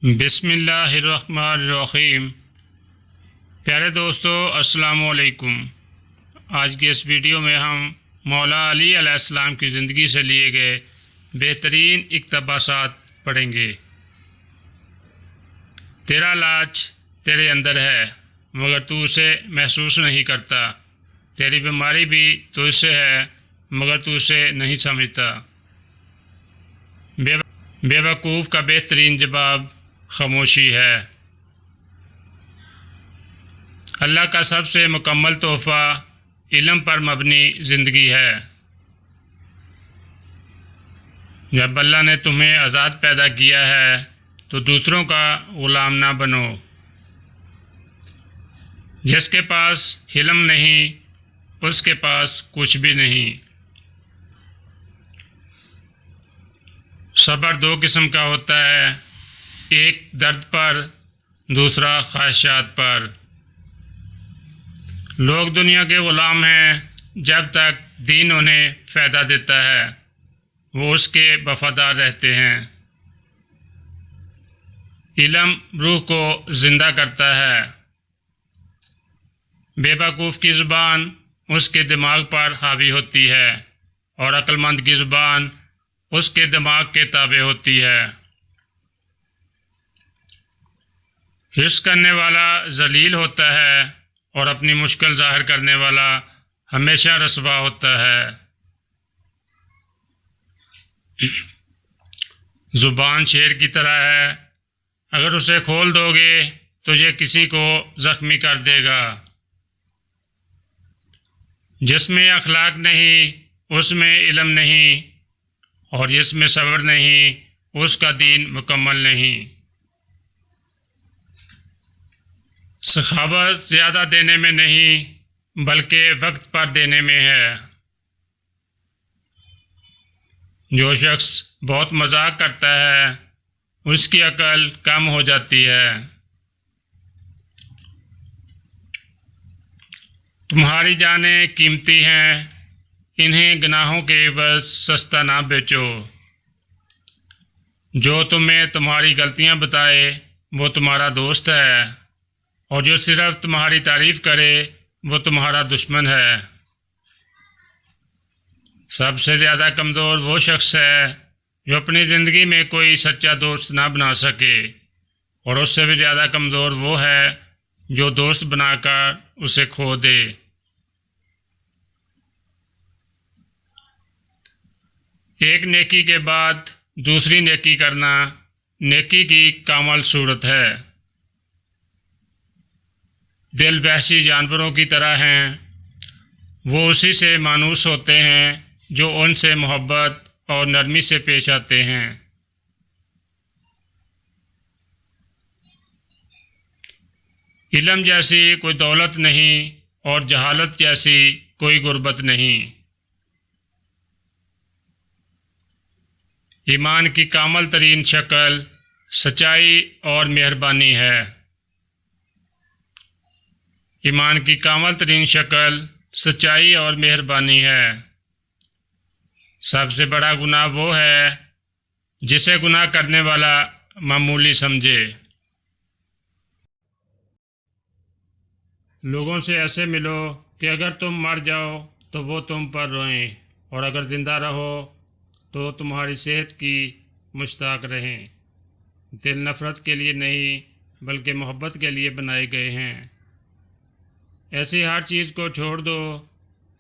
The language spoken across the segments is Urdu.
بسم اللہ الرحمن الرحیم۔ پیارے دوستو السلام علیکم۔ آج کی اس ویڈیو میں ہم مولا علی علیہ السلام کی زندگی سے لیے گئے بہترین اقتباسات پڑھیں گے۔ تیرا لاج تیرے اندر ہے مگر تو اسے محسوس نہیں کرتا، تیری بیماری بھی تو اس سے ہے مگر تو اسے نہیں سمجھتا۔ بے وقوف کا بہترین جواب خاموشی ہے۔ اللہ کا سب سے مکمل تحفہ علم پر مبنی زندگی ہے۔ جب اللہ نے تمہیں آزاد پیدا کیا ہے تو دوسروں کا غلام نہ بنو۔ جس کے پاس علم نہیں اس کے پاس کچھ بھی نہیں۔ صبر دو قسم کا ہوتا ہے، ایک درد پر، دوسرا خواہشات پر۔ لوگ دنیا کے غلام ہیں جب تک دین انہیں فائدہ دیتا ہے، وہ اس کے وفادار رہتے ہیں۔ علم روح کو زندہ کرتا ہے۔ بے وقوف کی زبان اس کے دماغ پر حاوی ہوتی ہے اور عقل مند کی زبان اس کے دماغ کے تابع ہوتی ہے۔ حرص کرنے والا ذلیل ہوتا ہے اور اپنی مشکل ظاہر کرنے والا ہمیشہ رسوا ہوتا ہے۔ زبان شیر کی طرح ہے، اگر اسے کھول دو گے تو یہ کسی کو زخمی کر دے گا۔ جس میں اخلاق نہیں اس میں علم نہیں، اور جس میں صبر نہیں اس کا دین مکمل نہیں۔ سخاوت زیادہ دینے میں نہیں بلکہ وقت پر دینے میں ہے۔ جو شخص بہت مذاق کرتا ہے اس کی عقل کم ہو جاتی ہے۔ تمہاری جانیں قیمتی ہیں، انہیں گناہوں کے عوض سستا نہ بیچو۔ جو تمہیں تمہاری غلطیاں بتائے وہ تمہارا دوست ہے، اور جو صرف تمہاری تعریف کرے وہ تمہارا دشمن ہے۔ سب سے زیادہ کمزور وہ شخص ہے جو اپنی زندگی میں کوئی سچا دوست نہ بنا سکے، اور اس سے بھی زیادہ کمزور وہ ہے جو دوست بنا کر اسے کھو دے۔ ایک نیکی کے بعد دوسری نیکی کرنا نیکی کی کامل صورت ہے۔ دل وحشی جانوروں کی طرح ہیں، وہ اسی سے مانوس ہوتے ہیں جو ان سے محبت اور نرمی سے پیش آتے ہیں۔ علم جیسی کوئی دولت نہیں اور جہالت جیسی کوئی غربت نہیں۔ ایمان کی کامل ترین شکل سچائی اور مہربانی ہے۔ ایمان کی کامل ترین شکل سچائی اور مہربانی ہے۔ سب سے بڑا گناہ وہ ہے جسے گناہ کرنے والا معمولی سمجھے۔ لوگوں سے ایسے ملو کہ اگر تم مر جاؤ تو وہ تم پر روئیں، اور اگر زندہ رہو تو تمہاری صحت کی مشتاق رہیں۔ دل نفرت کے لیے نہیں بلکہ محبت کے لیے بنائے گئے ہیں۔ ایسی ہر چیز کو چھوڑ دو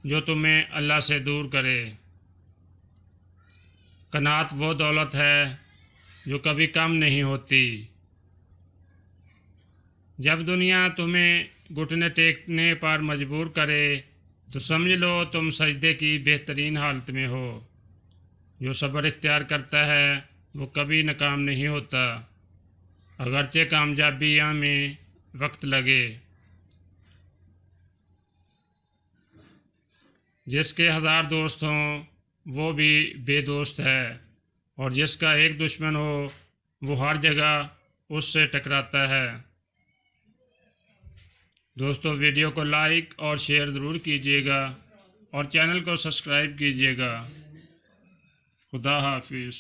جو تمہیں اللہ سے دور کرے۔ قناعت وہ دولت ہے جو کبھی کم نہیں ہوتی۔ جب دنیا تمہیں گھٹنے ٹیکنے پر مجبور کرے تو سمجھ لو تم سجدے کی بہترین حالت میں ہو۔ جو صبر اختیار کرتا ہے وہ کبھی ناکام نہیں ہوتا، اگرچہ کامیابیاں میں وقت لگے۔ جس کے 1000 دوست ہوں وہ بھی بے دوست ہے، اور جس کا ایک دشمن ہو وہ ہر جگہ اس سے ٹکراتا ہے۔ دوستو ویڈیو کو لائک اور شیئر ضرور کیجیے گا اور چینل کو سبسکرائب کیجیے گا۔ خدا حافظ۔